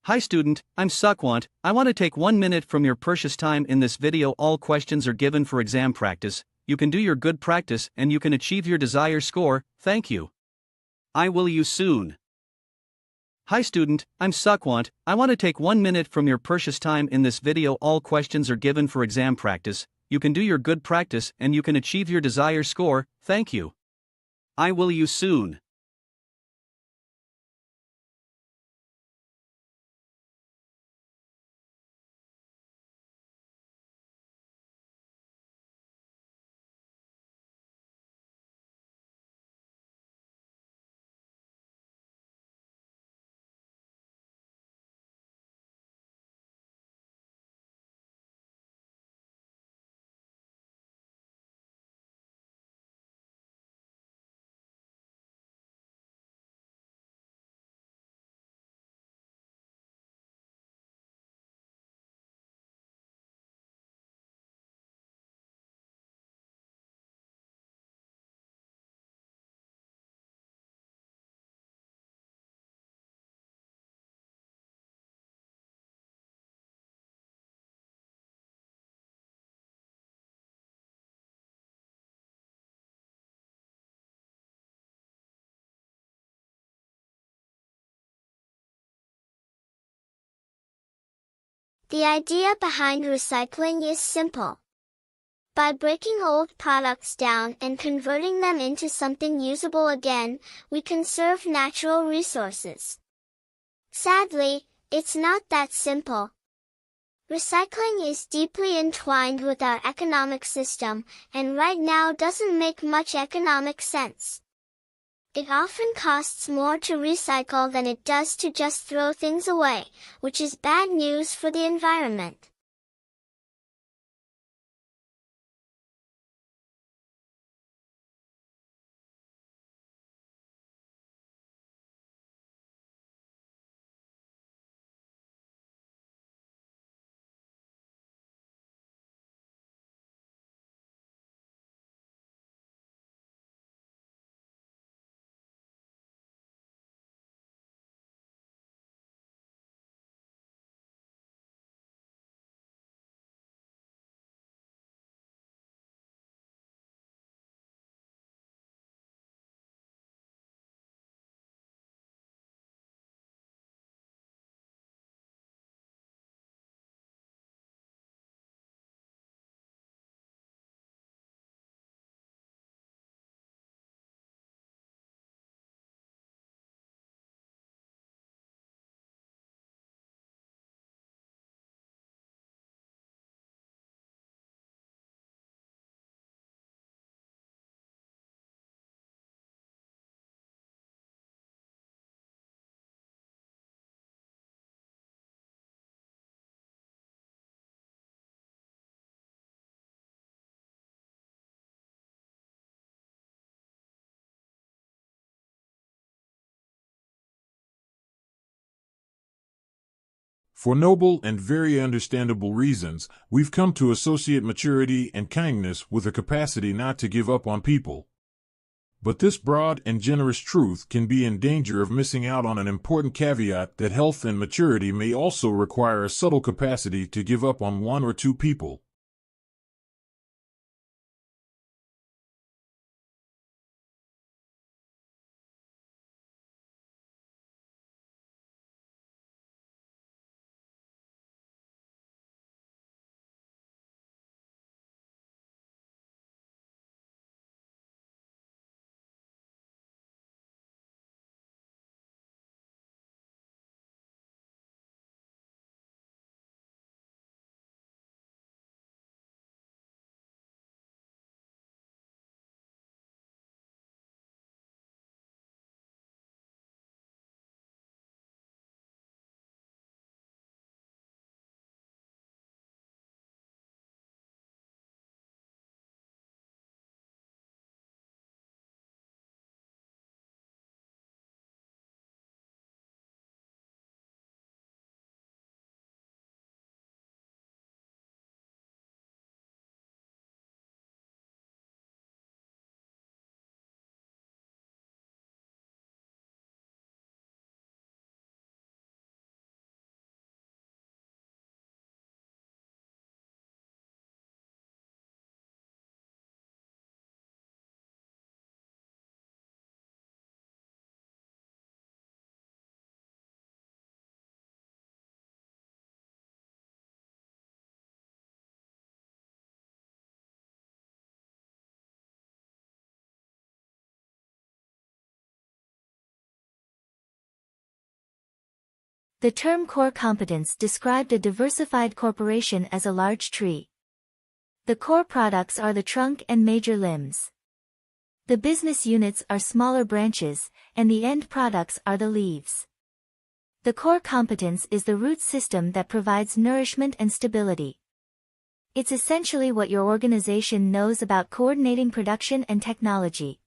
Hi student, I'm Sukwant. I want to take 1 minute from your precious time in this video. All questions are given for exam practice. You can do your good practice and you can achieve your desired score. Thank you. I will you soon. Hi student, I'm Sukwant. I want to take 1 minute from your precious time in this video. All questions are given for exam practice. You can do your good practice and you can achieve your desired score. Thank you. I will you soon. The idea behind recycling is simple. By breaking old products down and converting them into something usable again, we conserve natural resources. Sadly, it's not that simple. Recycling is deeply entwined with our economic system, and right now doesn't make much economic sense. It often costs more to recycle than it does to just throw things away, which is bad news for the environment. For noble and very understandable reasons, we've come to associate maturity and kindness with a capacity not to give up on people. But this broad and generous truth can be in danger of missing out on an important caveat that health and maturity may also require a subtle capacity to give up on one or two people. The term core competence described a diversified corporation as a large tree. The core products are the trunk and major limbs. The business units are smaller branches, and the end products are the leaves. The core competence is the root system that provides nourishment and stability. It's essentially what your organization knows about coordinating production and technology.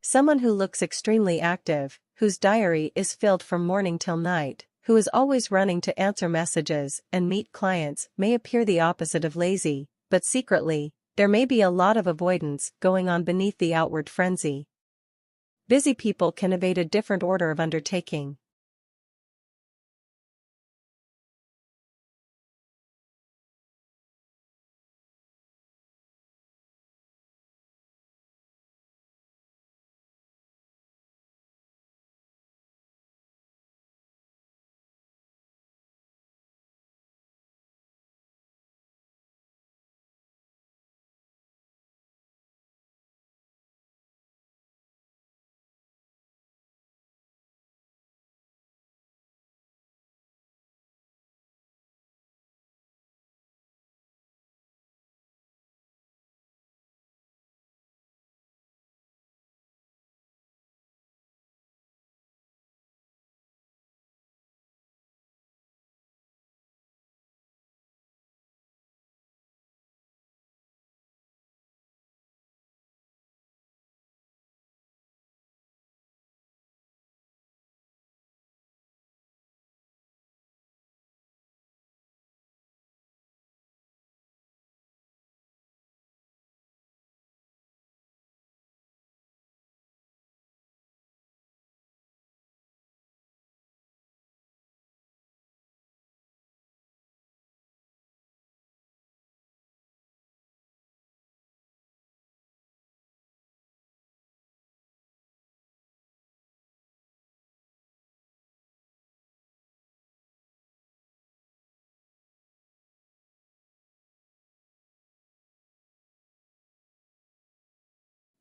Someone who looks extremely active, whose diary is filled from morning till night, who is always running to answer messages and meet clients may appear the opposite of lazy, but secretly, there may be a lot of avoidance going on beneath the outward frenzy. Busy people can evade a different order of undertaking.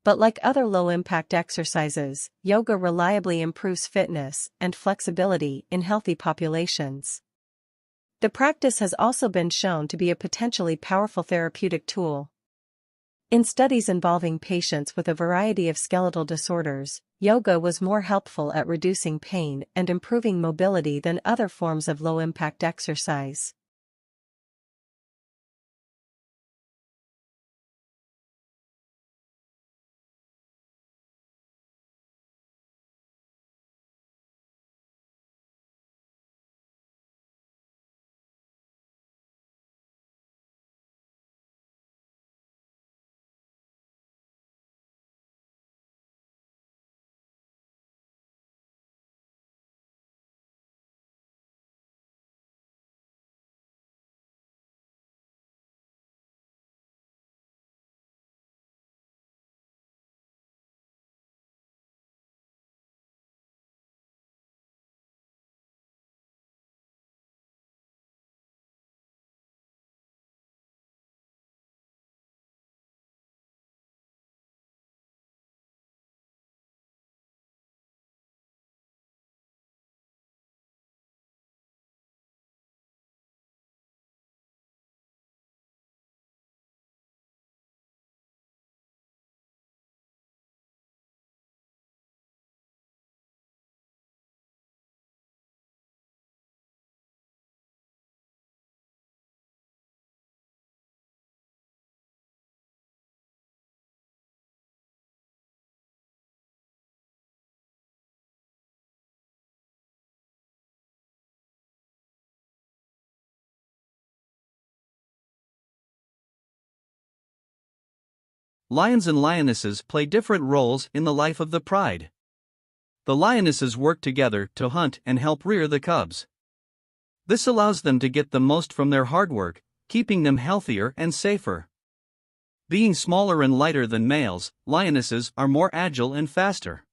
But like other low-impact exercises, yoga reliably improves fitness and flexibility in healthy populations. The practice has also been shown to be a potentially powerful therapeutic tool. In studies involving patients with a variety of skeletal disorders, yoga was more helpful at reducing pain and improving mobility than other forms of low-impact exercise. lions and lionesses play different roles in the life of the pride. The lionesses work together to hunt and help rear the cubs. This allows them to get the most from their hard work, keeping them healthier and safer. Being smaller and lighter than males, lionesses are more agile and faster.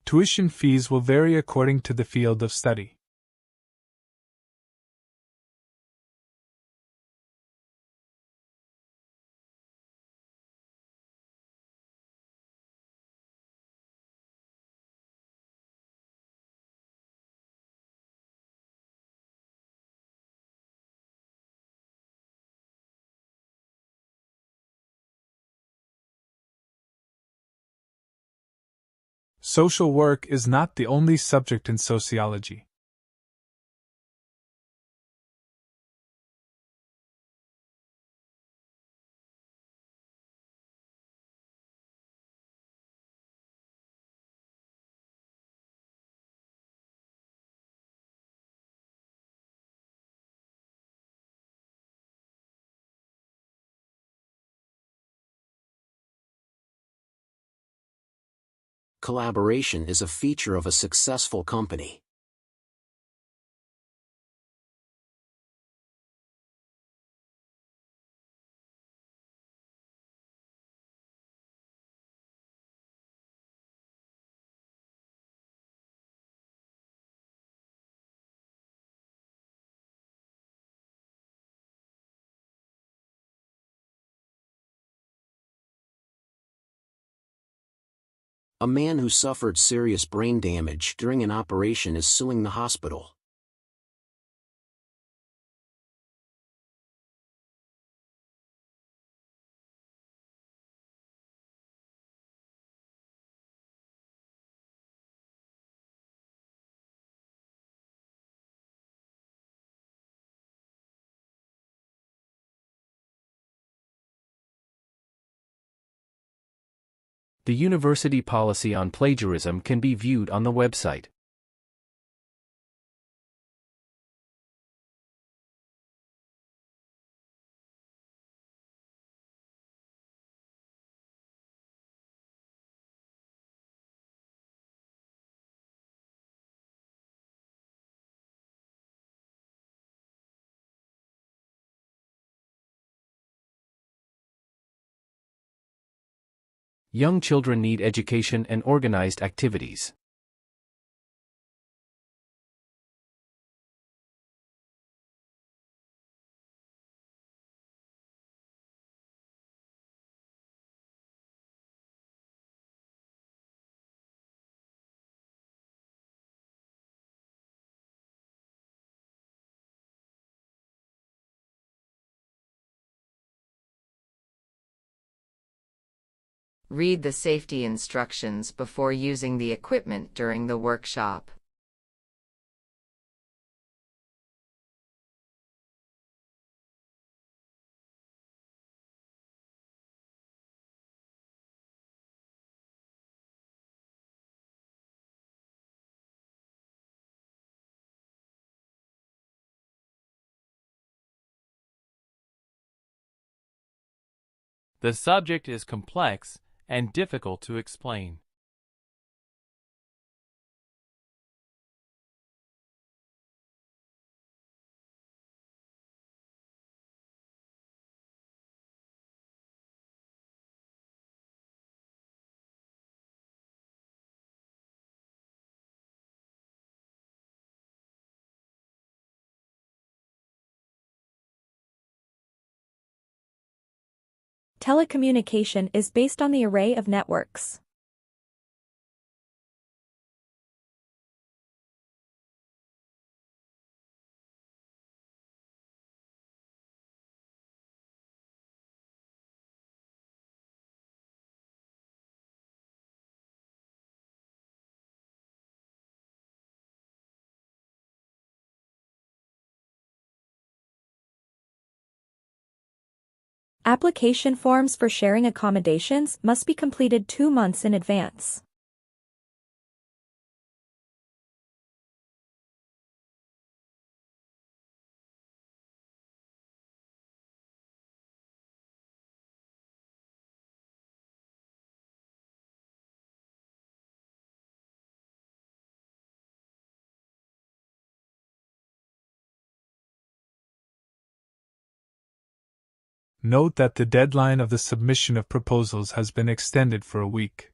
Tuition fees will vary according to the field of study. Social work is not the only subject in sociology. Collaboration is a feature of a successful company. A man who suffered serious brain damage during an operation is suing the hospital. The university policy on plagiarism can be viewed on the website. Young children need education and organized activities. Read the safety instructions before using the equipment during the workshop. The subject is complex and difficult to explain. Telecommunication is based on the array of networks. Application forms for sharing accommodations must be completed 2 months in advance. Note that the deadline of the submission of proposals has been extended for a week.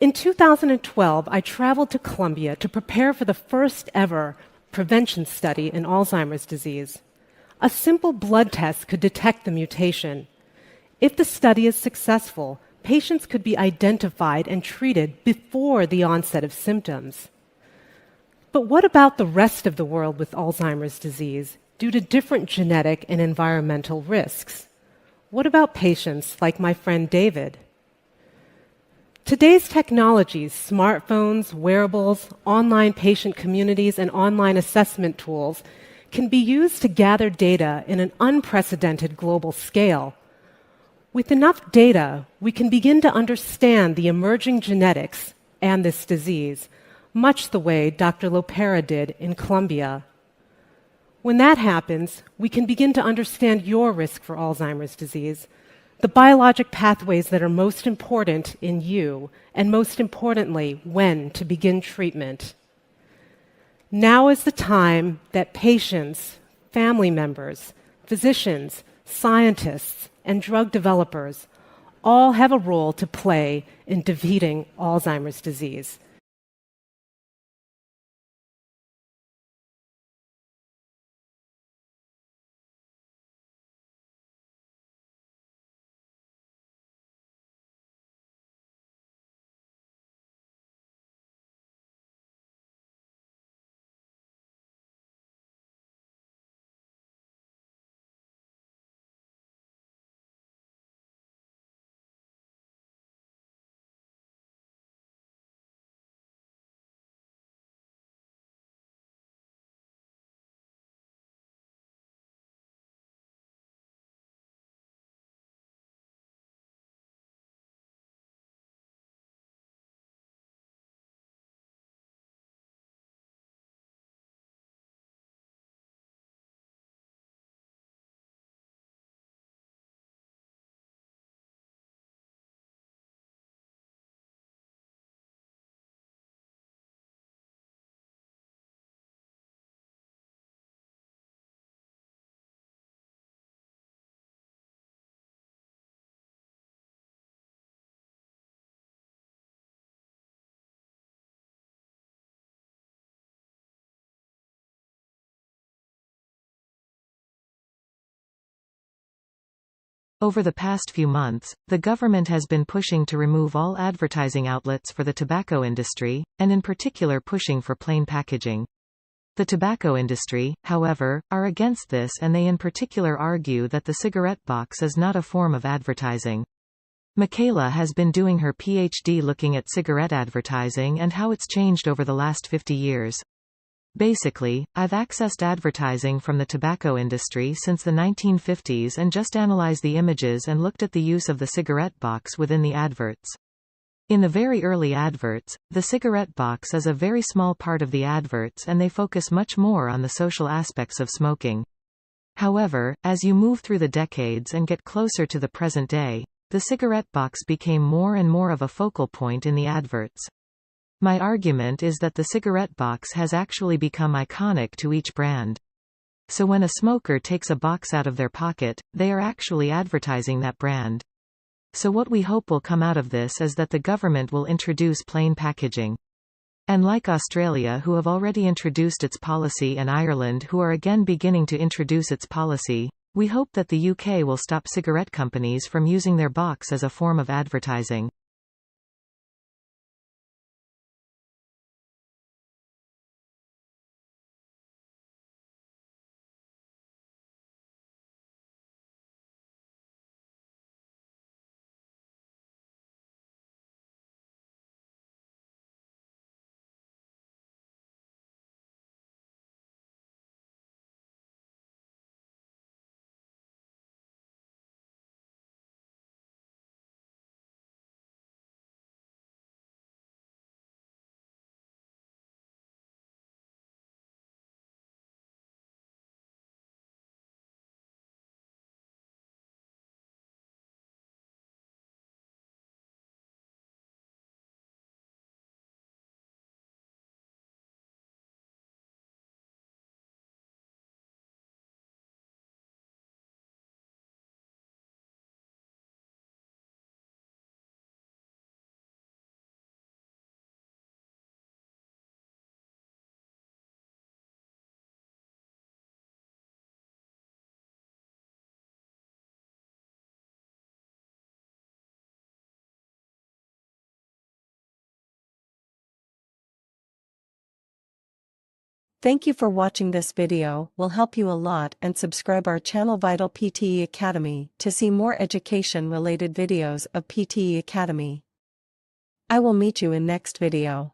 In 2012, I traveled to Colombia to prepare for the first ever prevention study in Alzheimer's disease. A simple blood test could detect the mutation. If the study is successful, patients could be identified and treated before the onset of symptoms. But what about the rest of the world with Alzheimer's disease due to different genetic and environmental risks? What about patients like my friend David? Today's technologies, smartphones, wearables, online patient communities, and online assessment tools can be used to gather data in an unprecedented global scale. With enough data, we can begin to understand the emerging genetics and this disease, much the way Dr. Lopera did in Colombia. When that happens, we can begin to understand your risk for Alzheimer's disease, the biologic pathways that are most important in you, and most importantly, when to begin treatment. Now is the time that patients, family members, physicians, scientists, and drug developers all have a role to play in defeating Alzheimer's disease. Over the past few months, the government has been pushing to remove all advertising outlets for the tobacco industry, and in particular pushing for plain packaging. The tobacco industry, however, are against this, and they in particular argue that the cigarette box is not a form of advertising. Michaela has been doing her PhD looking at cigarette advertising and how it's changed over the last 50 years. Basically, I've accessed advertising from the tobacco industry since the 1950s and just analyzed the images and looked at the use of the cigarette box within the adverts. In the very early adverts, the cigarette box is a very small part of the adverts and they focus much more on the social aspects of smoking. However, as you move through the decades and get closer to the present day, the cigarette box became more and more of a focal point in the adverts. My argument is that the cigarette box has actually become iconic to each brand. So when a smoker takes a box out of their pocket, they are actually advertising that brand. So what we hope will come out of this is that the government will introduce plain packaging. And like Australia, who have already introduced its policy, and Ireland, who are again beginning to introduce its policy, we hope that the UK will stop cigarette companies from using their box as a form of advertising. Thank you for watching this video, will help you a lot, and subscribe our channel Vital PTE Academy to see more education related videos of PTE Academy. I will meet you in next video.